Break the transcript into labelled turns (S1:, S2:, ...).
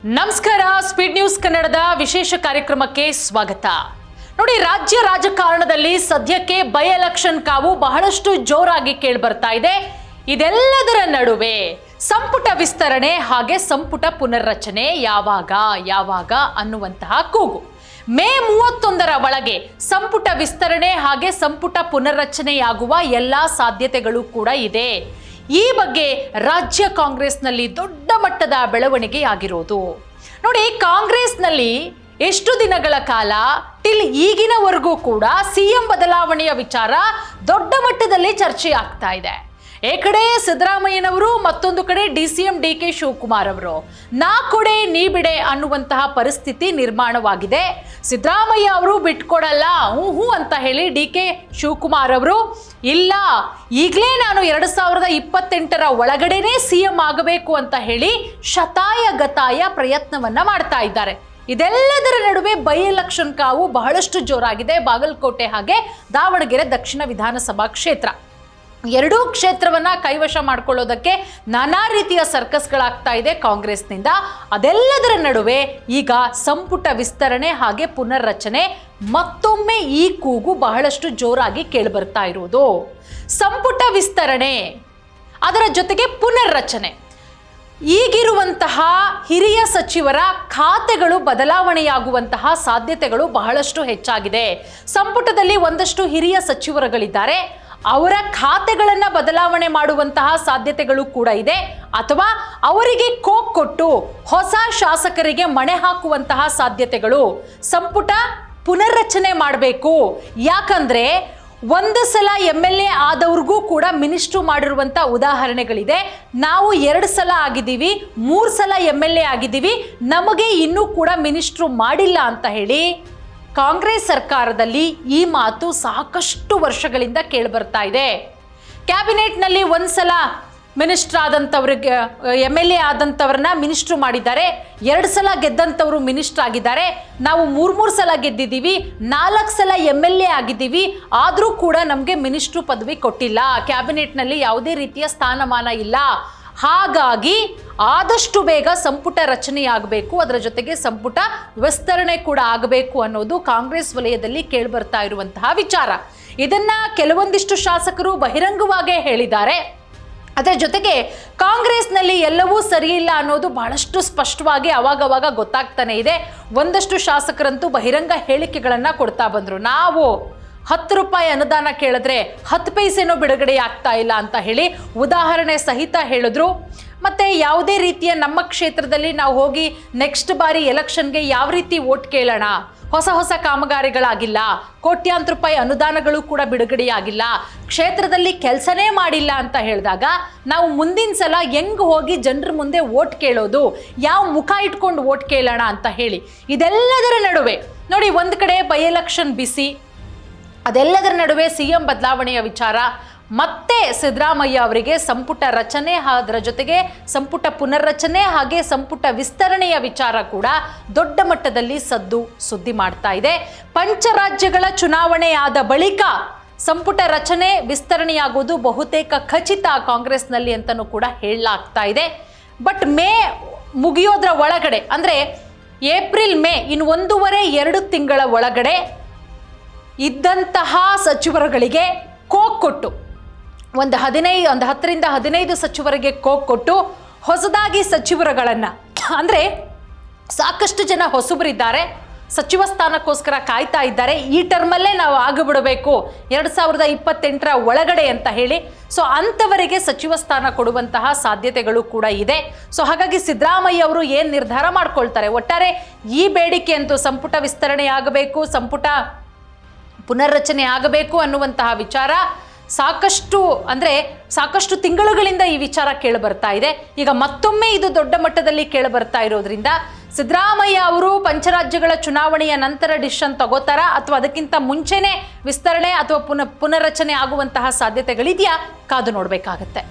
S1: ನಮಸ್ಕಾರ. Speed news ಕನ್ನಡದ ವಿಶೇಷ ಕಾರ್ಯಕ್ರಮಕ್ಕೆ ಸ್ವಾಗತ. ನೋಡಿ, ರಾಜ್ಯ ರಾಜಕಾರಣದಲ್ಲಿ ಸದ್ಯಕ್ಕೆ ಬೈ ಎಲೆಕ್ಷನ್ ಕಾವು ಬಹಳಷ್ಟು ಜೋರಾಗಿ ಕೇಳಿ ಬರ್ತಾ ಇದೆ. ಇದೆಲ್ಲದರ ನಡುವೆ ಸಂಪುಟ ವಿಸ್ತರಣೆ ಹಾಗೆ ಸಂಪುಟ ಪುನರ್ರಚನೆ ಯಾವಾಗ ಅನ್ನುವಂತಹ ಕೂಗು. ಮೇ 31ರ ಒಳಗೆ ಸಂಪುಟ ವಿಸ್ತರಣೆ ಹಾಗೆ ಸಂಪುಟ ಪುನರ್ರಚನೆಯಾಗುವ ಎಲ್ಲಾ ಸಾಧ್ಯತೆಗಳು ಕೂಡ ಇದೆ. ಈ ಬಗ್ಗೆ ರಾಜ್ಯ ಕಾಂಗ್ರೆಸ್ನಲ್ಲಿ ದೊಡ್ಡ ಮಟ್ಟದ ಬೆಳವಣಿಗೆಯಾಗಿರೋದು. ನೋಡಿ, ಕಾಂಗ್ರೆಸ್ನಲ್ಲಿ ಎಷ್ಟು ದಿನಗಳ ಕಾಲ ಟಿಲ್ ಈಗಿನವರೆಗೂ ಕೂಡ ಸಿಎಂ ಬದಲಾವಣೆಯ ವಿಚಾರ ದೊಡ್ಡ ಮಟ್ಟದಲ್ಲಿ ಚರ್ಚೆ ಆಗ್ತಾ ಇದೆ. ಈ ಕಡೆ ಸಿದ್ದರಾಮಯ್ಯನವರು, ಮತ್ತೊಂದು ಕಡೆ DCM DK ಶಿವಕುಮಾರ್ ಅವರು ನಾ ಕೊಡೆ ನೀ ಬಿಡೆ ಅನ್ನುವಂತಹ ಪರಿಸ್ಥಿತಿ ನಿರ್ಮಾಣವಾಗಿದೆ. ಸಿದ್ದರಾಮಯ್ಯ ಅವರು ಬಿಟ್ಕೊಡಲ್ಲ ಹೂ ಅಂತ ಹೇಳಿ DK ಶಿವಕುಮಾರ್ ಅವರು ಇಲ್ಲ, ಈಗಲೇ ನಾನು 2028ರ ಒಳಗಡೆನೆ CM ಆಗಬೇಕು ಅಂತ ಹೇಳಿ ಶತಾಯ ಗತಾಯ ಪ್ರಯತ್ನವನ್ನ ಮಾಡ್ತಾ ಇದ್ದಾರೆ. ಇದೆಲ್ಲದರ ನಡುವೆ ಬೈ ಎಲೆಕ್ಷನ್ ಕಾವು ಬಹಳಷ್ಟು ಜೋರಾಗಿದೆ. ಬಾಗಲಕೋಟೆ ಹಾಗೆ ದಾವಣಗೆರೆ ದಕ್ಷಿಣ ವಿಧಾನಸಭಾ ಕ್ಷೇತ್ರ, ಎರಡೂ ಕ್ಷೇತ್ರವನ್ನ ಕೈವಶ ಮಾಡ್ಕೊಳ್ಳೋದಕ್ಕೆ ನಾನಾ ರೀತಿಯ ಸರ್ಕಸ್ಗಳಾಗ್ತಾ ಇದೆ ಕಾಂಗ್ರೆಸ್ನಿಂದ. ಅದೆಲ್ಲದರ ನಡುವೆ ಈಗ ಸಂಪುಟ ವಿಸ್ತರಣೆ ಹಾಗೆ ಪುನರ್ರಚನೆ, ಮತ್ತೊಮ್ಮೆ ಈ ಕೂಗು ಬಹಳಷ್ಟು ಜೋರಾಗಿ ಕೇಳಿಬರ್ತಾ ಇರುವುದು. ಸಂಪುಟ ವಿಸ್ತರಣೆ, ಅದರ ಜೊತೆಗೆ ಪುನರ್ರಚನೆ, ಈಗಿರುವಂತಹ ಹಿರಿಯ ಸಚಿವರ ಖಾತೆಗಳು ಬದಲಾವಣೆಯಾಗುವಂತಹ ಸಾಧ್ಯತೆಗಳು ಬಹಳಷ್ಟು ಹೆಚ್ಚಾಗಿದೆ. ಸಂಪುಟದಲ್ಲಿ ಒಂದಷ್ಟು ಹಿರಿಯ ಸಚಿವರುಗಳಿದ್ದಾರೆ, ಅವರ ಖಾತೆಗಳನ್ನ ಬದಲಾವಣೆ ಮಾಡುವಂತಹ ಸಾಧ್ಯತೆಗಳು ಕೂಡ ಇದೆ. ಅಥವಾ ಅವರಿಗೆ ಕೋಕ್ ಕೊಟ್ಟು ಹೊಸ ಶಾಸಕರಿಗೆ ಮಣೆ ಹಾಕುವಂತಹ ಸಾಧ್ಯತೆಗಳು. ಸಂಪುಟ ಪುನರ್ರಚನೆ ಮಾಡಬೇಕು, ಯಾಕಂದ್ರೆ ಒಂದು ಸಲ MLA ಆದವ್ರಿಗೂ ಕೂಡ ಮಿನಿಸ್ಟ್ರು ಮಾಡಿರುವಂಥ ಉದಾಹರಣೆಗಳಿದೆ. ನಾವು 2 ಸಲ ಆಗಿದ್ದೀವಿ, 3 ಸಲ MLA ಆಗಿದ್ದೀವಿ, ನಮಗೆ ಇನ್ನೂ ಕೂಡ ಮಿನಿಸ್ಟ್ರು ಮಾಡಿಲ್ಲ ಅಂತ ಹೇಳಿ ಕಾಂಗ್ರೆಸ್ ಸರ್ಕಾರದಲ್ಲಿ ಈ ಮಾತು ಸಾಕಷ್ಟು ವರ್ಷಗಳಿಂದ ಕೇಳಿಬರ್ತಾ ಇದೆ. ಕ್ಯಾಬಿನೆಟ್ನಲ್ಲಿ ಒಂದ್ಸಲ ಮಿನಿಸ್ಟರ್ ಆದಂಥವ್ರಿಗೆ MLA ಆದಂಥವ್ರನ್ನ ಮಿನಿಸ್ಟ್ರು ಮಾಡಿದ್ದಾರೆ, 2 ಸಲ ಗೆದ್ದಂಥವ್ರು ಮಿನಿಸ್ಟರ್ ಆಗಿದ್ದಾರೆ. ನಾವು 3 ಸಲ ಗೆದ್ದಿದ್ದೀವಿ, 4 ಸಲ MLA ಆಗಿದ್ದೀವಿ, ಆದರೂ ಕೂಡ ನಮಗೆ ಮಿನಿಸ್ಟ್ರು ಪದವಿ ಕೊಟ್ಟಿಲ್ಲ, ಕ್ಯಾಬಿನೆಟ್ನಲ್ಲಿ ಯಾವುದೇ ರೀತಿಯ ಸ್ಥಾನಮಾನ ಇಲ್ಲ. ಹಾಗಾಗಿ ಆದಷ್ಟು ಬೇಗ ಸಂಪುಟ ರಚನೆಯಾಗಬೇಕು, ಅದರ ಜೊತೆಗೆ ಸಂಪುಟ ವಿಸ್ತರಣೆ ಕೂಡ ಆಗಬೇಕು ಅನ್ನೋದು ಕಾಂಗ್ರೆಸ್ ವಲಯದಲ್ಲಿ ಕೇಳಿಬರ್ತಾ ಇರುವಂತಹ ವಿಚಾರ. ಇದನ್ನ ಕೆಲವೊಂದಿಷ್ಟು ಶಾಸಕರು ಬಹಿರಂಗವಾಗೇ ಹೇಳಿದ್ದಾರೆ. ಅದರ ಜೊತೆಗೆ ಕಾಂಗ್ರೆಸ್ನಲ್ಲಿ ಎಲ್ಲವೂ ಸರಿಯಿಲ್ಲ ಅನ್ನೋದು ಬಹಳಷ್ಟು ಸ್ಪಷ್ಟವಾಗಿ ಅವಾಗವಾಗ ಗೊತ್ತಾಗ್ತಾನೆ ಇದೆ. ಒಂದಷ್ಟು ಶಾಸಕರಂತೂ ಬಹಿರಂಗ ಹೇಳಿಕೆಗಳನ್ನು ಕೊಡ್ತಾ ಬಂದರು. ನಾವು 10 ರೂಪಾಯಿ ಅನುದಾನ ಕೇಳಿದ್ರೆ 10 ಪೈಸೆನೂ ಬಿಡುಗಡೆ ಆಗ್ತಾ ಇಲ್ಲ ಅಂತ ಹೇಳಿ ಉದಾಹರಣೆ ಸಹಿತ ಹೇಳಿದ್ರು. ಮತ್ತೆ ಯಾವುದೇ ರೀತಿಯ ನಮ್ಮ ಕ್ಷೇತ್ರದಲ್ಲಿ ನಾವು ಹೋಗಿ ನೆಕ್ಸ್ಟ್ ಬಾರಿ ಎಲೆಕ್ಷನ್ಗೆ ಯಾವ ರೀತಿ ವೋಟ್ ಕೇಳೋಣ, ಹೊಸ ಕಾಮಗಾರಿಗಳಾಗಿಲ್ಲ, ಕೋಟ್ಯಾಂತರ ರೂಪಾಯಿ ಅನುದಾನಗಳು ಕೂಡ ಬಿಡುಗಡೆಯಾಗಿಲ್ಲ, ಕ್ಷೇತ್ರದಲ್ಲಿ ಕೆಲಸನೇ ಮಾಡಿಲ್ಲ ಅಂತ ಹೇಳಿದಾಗ ನಾವು ಮುಂದಿನ ಸಲ ಹೆಂಗೆ ಹೋಗಿ ಜನರ ಮುಂದೆ ವೋಟ್ ಕೇಳೋದು, ಯಾವ ಮುಖ ಇಟ್ಕೊಂಡು ವೋಟ್ ಕೇಳೋಣ ಅಂತ ಹೇಳಿ ಇದೆಲ್ಲದರ ನಡುವೆ ನೋಡಿ, ಒಂದು ಕಡೆ ಬೈ ಎಲೆಕ್ಷನ್ ಬಿಸಿ, ಅದೆಲ್ಲದರ ನಡುವೆ CM ಬದಲಾವಣೆಯ ವಿಚಾರ, ಮತ್ತೆ ಸಿದ್ದರಾಮಯ್ಯ ಅವರಿಗೆ ಸಂಪುಟ ರಚನೆ, ಅದರ ಜೊತೆಗೆ ಸಂಪುಟ ಪುನರ್ರಚನೆ ಹಾಗೆ ಸಂಪುಟ ವಿಸ್ತರಣೆಯ ವಿಚಾರ ಕೂಡ ದೊಡ್ಡ ಮಟ್ಟದಲ್ಲಿ ಸುದ್ದಿ ಮಾಡ್ತಾ ಇದೆ. ಪಂಚರಾಜ್ಯಗಳ ಚುನಾವಣೆ ಆದ ಬಳಿಕ ಸಂಪುಟ ರಚನೆ ವಿಸ್ತರಣೆಯಾಗುವುದು ಬಹುತೇಕ ಖಚಿತ ಕಾಂಗ್ರೆಸ್ನಲ್ಲಿ ಅಂತಲೂ ಕೂಡ ಹೇಳಲಾಗ್ತಾ ಇದೆ. ಬಟ್ ಮೇ ಮುಗಿಯೋದ್ರ ಒಳಗಡೆ, ಅಂದರೆ ಏಪ್ರಿಲ್ ಮೇ ಇನ್ನು 1.5-2 ತಿಂಗಳ ಒಳಗಡೆ ಇದ್ದಂತಹ ಸಚಿವರುಗಳಿಗೆ ಕೋಕ್ ಕೊಟ್ಟು ಒಂದು 10ರಿಂದ 15 ಸಚಿವರಿಗೆ ಕೋಕ್ ಕೊಟ್ಟು ಹೊಸದಾಗಿ ಸಚಿವರುಗಳನ್ನು, ಅಂದರೆ ಸಾಕಷ್ಟು ಜನ ಹೊಸಬರಿದ್ದಾರೆ, ಸಚಿವ ಸ್ಥಾನಕ್ಕೋಸ್ಕರ ಕಾಯ್ತಾ ಇದ್ದಾರೆ, ಈ ಟರ್ಮಲ್ಲೇ ನಾವು ಆಗಿಬಿಡಬೇಕು 2028ರ ಒಳಗಡೆ ಅಂತ ಹೇಳಿ. ಸೊ ಅಂಥವರಿಗೆ ಸಚಿವ ಸ್ಥಾನ ಕೊಡುವಂತಹ ಸಾಧ್ಯತೆಗಳು ಕೂಡ ಇದೆ. ಸೊ ಹಾಗಾಗಿ ಸಿದ್ದರಾಮಯ್ಯ ಅವರು ಏನು ನಿರ್ಧಾರ ಮಾಡ್ಕೊಳ್ತಾರೆ, ಒಟ್ಟಾರೆ ಈ ಬೇಡಿಕೆ ಅಂತೂ ಸಂಪುಟ ವಿಸ್ತರಣೆ ಆಗಬೇಕು, ಸಂಪುಟ ಪುನರ್ರಚನೆ ಆಗಬೇಕು ಅನ್ನುವಂತಹ ವಿಚಾರ ಸಾಕಷ್ಟು ತಿಂಗಳುಗಳಿಂದ ಈ ವಿಚಾರ ಕೇಳಿಬರ್ತಾ ಇದೆ. ಈಗ ಮತ್ತೊಮ್ಮೆ ಇದು ದೊಡ್ಡ ಮಟ್ಟದಲ್ಲಿ ಕೇಳಿಬರ್ತಾ ಇರೋದ್ರಿಂದ ಸಿದ್ದರಾಮಯ್ಯ ಅವರು ಪಂಚರಾಜ್ಯಗಳ ಚುನಾವಣೆಯ ನಂತರ ಡಿಸಿಷನ್ ತಗೋತಾರಾ ಅಥವಾ ಅದಕ್ಕಿಂತ ಮುಂಚೆನೇ ವಿಸ್ತರಣೆ ಅಥವಾ ಪುನರ್ರಚನೆ ಆಗುವಂತಹ ಸಾಧ್ಯತೆಗಳಿದೆಯಾ, ಕಾದು ನೋಡಬೇಕಾಗತ್ತೆ.